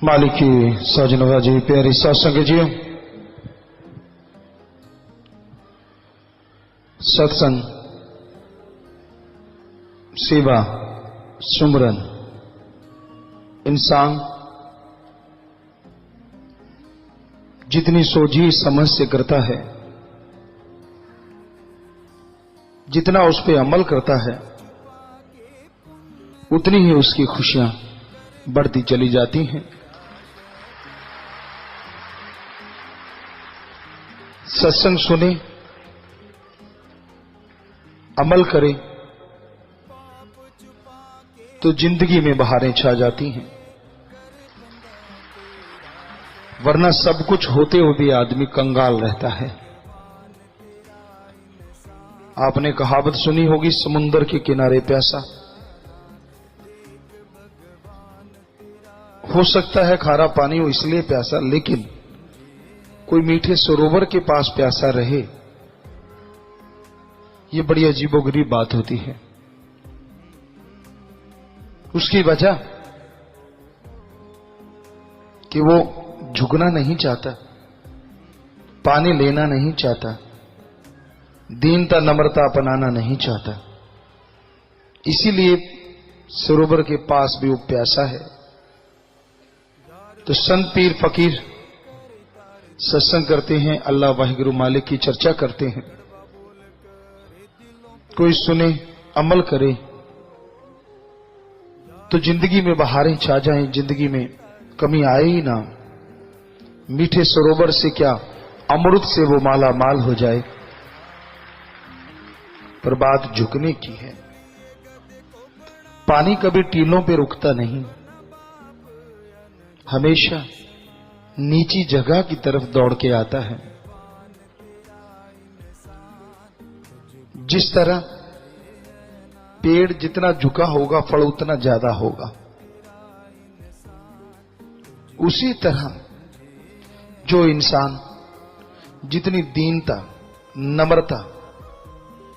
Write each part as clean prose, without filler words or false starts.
मालिक की सौजनवाजी प्यारी सत्संग जी, सत्संग, सेवा, सुमरन इंसान जितनी सोझी समझ से करता है, जितना उस पे अमल करता है, उतनी ही उसकी खुशियां बढ़ती चली जाती हैं। सत्संग सुने, अमल करे तो जिंदगी में बहारें छा जाती हैं, वरना सब कुछ होते हुए भी आदमी कंगाल रहता है। आपने कहावत सुनी होगी, समुंदर के किनारे प्यासा। हो सकता है खारा पानी हो इसलिए प्यासा, लेकिन कोई मीठे सरोवर के पास प्यासा रहे, ये बड़ी अजीबोगरीब बात होती है। उसकी वजह कि वो झुकना नहीं चाहता, पानी लेना नहीं चाहता, दीनता नम्रता अपनाना नहीं चाहता, इसीलिए सरोवर के पास भी वो प्यासा है। तो संत पीर फकीर सत्संग करते हैं, अल्लाह वाहिगुरु मालिक की चर्चा करते हैं, कोई सुने, अमल करे तो जिंदगी में बहारें छा जाएं, जिंदगी में कमी आए ही ना। मीठे सरोवर से क्या, अमृत से वो माला माल हो जाए। पर बात झुकने की है। पानी कभी टीलों पे रुकता नहीं, हमेशा नीची जगह की तरफ दौड़ के आता है। जिस तरह पेड़ जितना झुका होगा, फल उतना ज्यादा होगा, उसी तरह जो इंसान जितनी दीनता, नम्रता,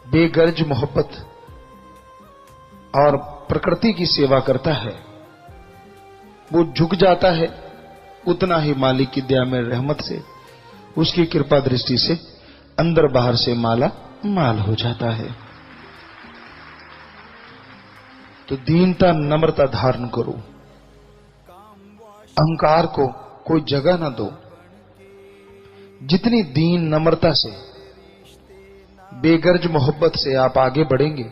बेगर्ज मोहब्बत और प्रकृति की सेवा करता है, वो झुक जाता है, उतना ही मालिक की दया में रहमत से, उसकी कृपा दृष्टि से अंदर बाहर से माला माल हो जाता है। तो दीनता नम्रता धारण करो, अहंकार को कोई जगह ना दो। जितनी दीन नम्रता से, बेगर्ज मोहब्बत से आप आगे बढ़ेंगे,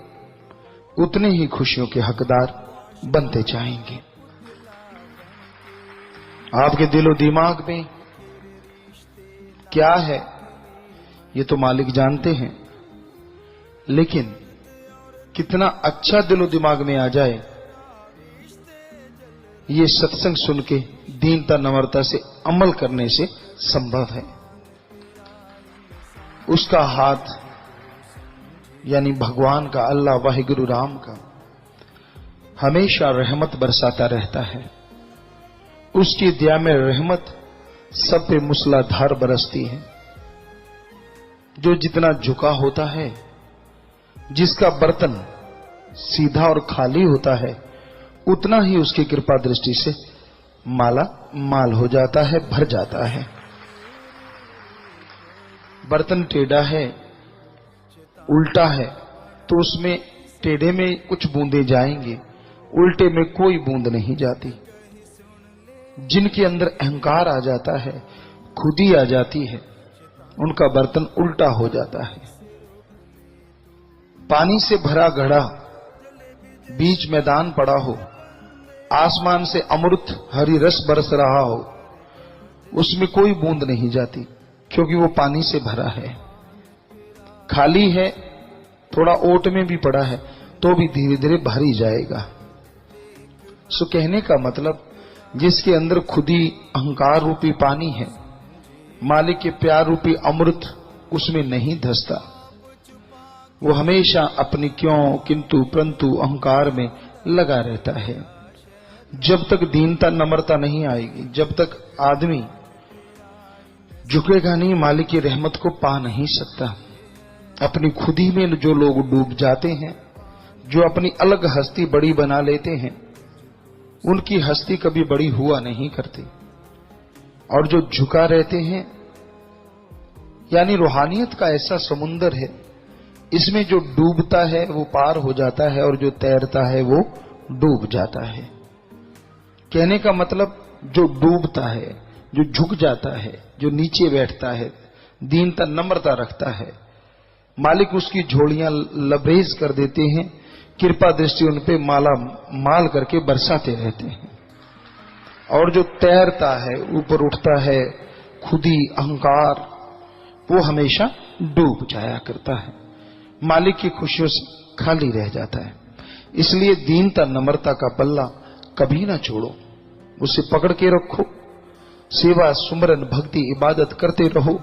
उतने ही खुशियों के हकदार बनते जाएंगे। आपके दिलो दिमाग में क्या है ये तो मालिक जानते हैं, लेकिन कितना अच्छा दिलो दिमाग में आ जाए, ये सत्संग सुन के दीनता नम्रता से अमल करने से संभव है। उसका हाथ यानी भगवान का, अल्लाह वाहिगुरु राम का, हमेशा रहमत बरसाता रहता है। उसकी दया में रहमत सब पे मूसलाधार बरसती है। जो जितना झुका होता है, जिसका बर्तन सीधा और खाली होता है, उतना ही उसकी कृपा दृष्टि से माला माल हो जाता है, भर जाता है। बर्तन टेढ़ा है, उल्टा है, तो उसमें टेढ़े में कुछ बूंदे जाएंगे, उल्टे में कोई बूंद नहीं जाती। जिनके अंदर अहंकार आ जाता है, खुदी आ जाती है, उनका बर्तन उल्टा हो जाता है। पानी से भरा घड़ा बीच मैदान पड़ा हो, आसमान से अमृत हरी रस बरस रहा हो, उसमें कोई बूंद नहीं जाती, क्योंकि वो पानी से भरा है। खाली है, थोड़ा ओट में भी पड़ा है, तो भी धीरे धीरे भर ही जाएगा। सो कहने का मतलब, जिसके अंदर खुदी अहंकार रूपी पानी है, मालिक के प्यार रूपी अमृत उसमें नहीं धंसता। वो हमेशा अपनी क्यों, किंतु, परंतु अहंकार में लगा रहता है। जब तक दीनता नम्रता नहीं आएगी, जब तक आदमी झुकेगा नहीं, मालिक की रहमत को पा नहीं सकता। अपनी खुदी में जो लोग डूब जाते हैं, जो अपनी अलग हस्ती बड़ी बना लेते हैं, उनकी हस्ती कभी बड़ी हुआ नहीं करती। और जो झुका रहते हैं, यानी रूहानियत का ऐसा समुंदर है, इसमें जो डूबता है वो पार हो जाता है और जो तैरता है वो डूब जाता है। कहने का मतलब, जो डूबता है, जो झुक जाता है, जो नीचे बैठता है, दीनता नम्रता रखता है, मालिक उसकी झोलियां लबरेज कर देते हैं, कृपा दृष्टि उन पे माला माल करके बरसाते रहते हैं। और जो तैरता है, ऊपर उठता है, खुदी अहंकार, वो हमेशा डूब जाया करता है, मालिक की खुशियों से खाली रह जाता है। इसलिए दीनता नम्रता का पल्ला कभी ना छोड़ो, उसे पकड़ के रखो, सेवा सुमरन भक्ति इबादत करते रहो,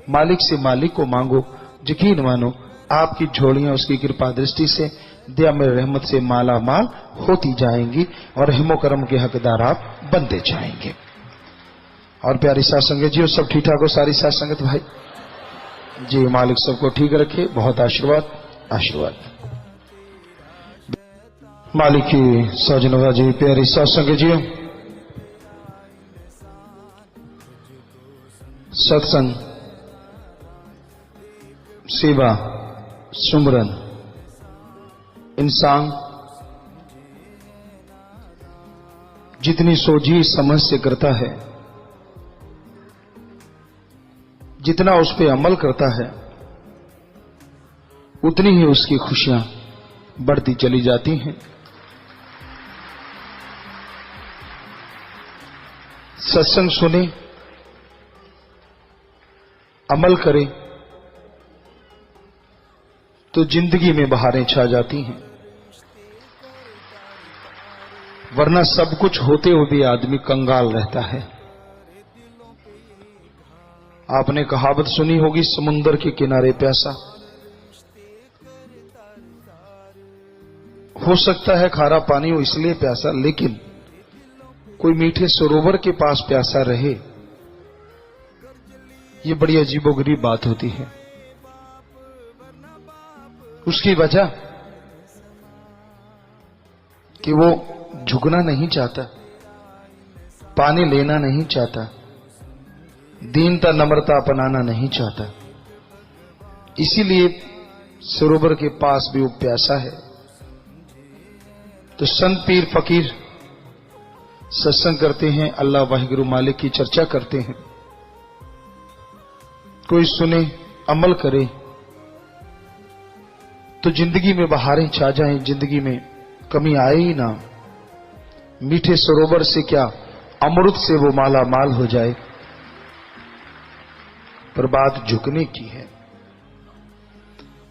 मालिक से मालिक को मांगो। यकीन मानो आपकी झोलियां उसकी कृपा दृष्टि से, दया में रहमत से माला माल होती जाएंगी और हिमो करम के हकदार आप बनते जाएंगे। और प्यारी साथ संगत जी, सब ठीक ठाक हो? सारी साथ संगत भाई जी, मालिक सबको ठीक रखे। बहुत आशीर्वाद आशीर्वाद। मालिक की सौजनवा जी, प्यारी साथ संगत जी, सत्संग, सेवा, सुमरन, इंसान जितनी सोची समझ से करता है, जितना उस पे अमल करता है, उतनी ही उसकी खुशियां बढ़ती चली जाती हैं। सत्संग सुने, अमल करे तो जिंदगी में बहारें छा जाती हैं। वरना सब कुछ होते हुए भी आदमी कंगाल रहता है। आपने कहावत सुनी होगी, समुंदर के किनारे प्यासा। हो सकता है खारा पानी हो इसलिए प्यासा, लेकिन कोई मीठे सरोवर के पास प्यासा रहे, ये बड़ी अजीबोगरीब बात होती है। उसकी वजह कि वो झुकना नहीं चाहता, पानी लेना नहीं चाहता, दीनता नम्रता अपनाना नहीं चाहता, इसीलिए सरोवर के पास भी वो प्यासा है। तो संत पीर फकीर सत्संग करते हैं, अल्लाह वाहिगुरु मालिक की चर्चा करते हैं, कोई सुने अमल करे तो जिंदगी में बहारें छा जाएं, जिंदगी में कमी आए ही ना। मीठे सरोवर से क्या, अमृत से वो माला माल हो जाए। पर बात झुकने की है।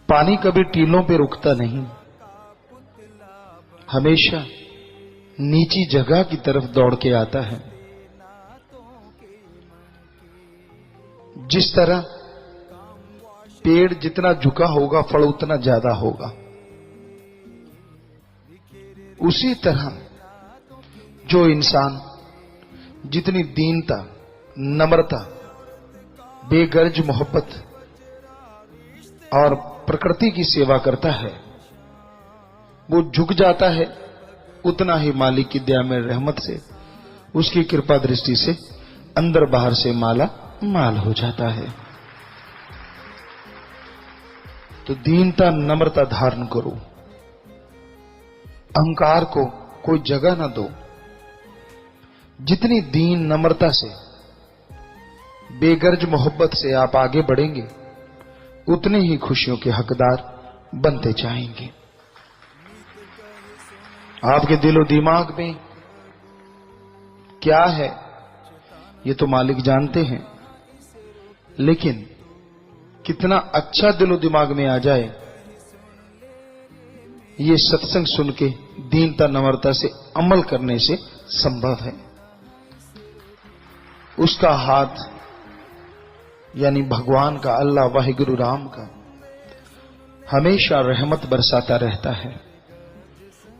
पानी कभी टीलों पे रुकता नहीं, हमेशा नीची जगह की तरफ दौड़ के आता है। जिस तरह पेड़ जितना झुका होगा, फल उतना ज्यादा होगा, उसी तरह जो इंसान जितनी दीनता नम्रता बेगर्ज मोहब्बत और प्रकृति की सेवा करता है, वो झुक जाता है, उतना ही मालिक की दया में रहमत से, उसकी कृपा दृष्टि से अंदर बाहर से माला माल हो जाता है। तो दीनता नम्रता धारण करो, अहंकार को कोई जगह ना दो। जितनी दीन नम्रता से बेगर्ज मोहब्बत से आप आगे बढ़ेंगे, उतने ही खुशियों के हकदार बनते जाएंगे। आपके दिलो दिमाग में क्या है ये तो मालिक जानते हैं, लेकिन कितना अच्छा दिलो दिमाग में आ जाए, ये सत्संग सुन के दीनता नम्रता से अमल करने से संभव है। उसका हाथ यानी भगवान का, अल्लाह वाहिगुरु राम का हमेशा रहमत बरसाता रहता है।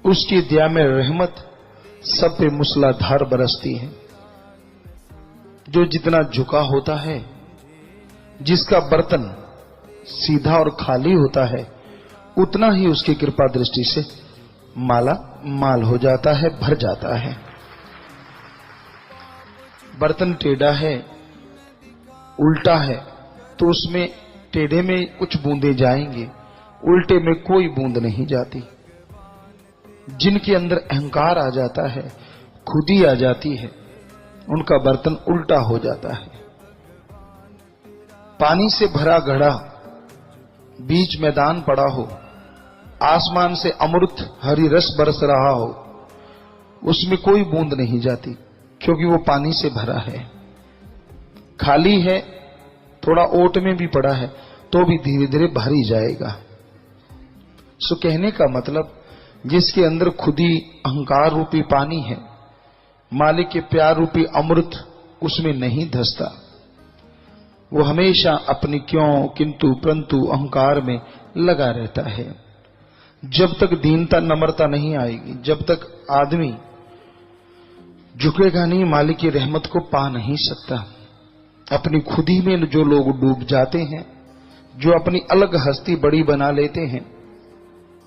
उसकी दया में रहमत सब पे मूसलाधार बरसती है। जो जितना झुका होता है, जिसका बर्तन सीधा और खाली होता है, उतना ही उसकी कृपा दृष्टि से माला माल हो जाता है, भर जाता है। बर्तन टेढ़ा है, उल्टा है, तो उसमें टेढ़े में कुछ बूंदें जाएंगे, उल्टे में कोई बूंद नहीं जाती। जिनके अंदर अहंकार आ जाता है, खुदी आ जाती है, उनका बर्तन उल्टा हो जाता है। पानी से भरा घड़ा बीच मैदान पड़ा हो, आसमान से अमृत हरी रस बरस रहा हो, उसमें कोई बूंद नहीं जाती, क्योंकि वो पानी से भरा है। खाली है, थोड़ा ओट में भी पड़ा है, तो भी धीरे धीरे भर ही जाएगा। सो कहने का मतलब, जिसके अंदर खुदी अहंकार रूपी पानी है, मालिक के प्यार रूपी अमृत उसमें नहीं धंसता। वो हमेशा अपनी क्यों, किंतु, परंतु अहंकार में लगा रहता है। जब तक दीनता नम्रता नहीं आएगी, जब तक आदमी झुकेगा नहीं, मालिक की रहमत को पा नहीं सकता। अपनी खुदी में जो लोग डूब जाते हैं, जो अपनी अलग हस्ती बड़ी बना लेते हैं,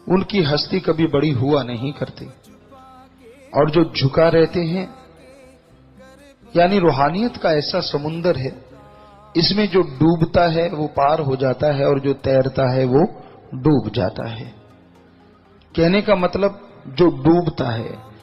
उनकी हस्ती कभी बड़ी हुआ नहीं करती। और जो झुका रहते हैं, यानी रूहानियत का ऐसा समुंदर है, इसमें जो डूबता है वो पार हो जाता है, और जो तैरता है वो डूब जाता है। कहने का मतलब, जो डूबता है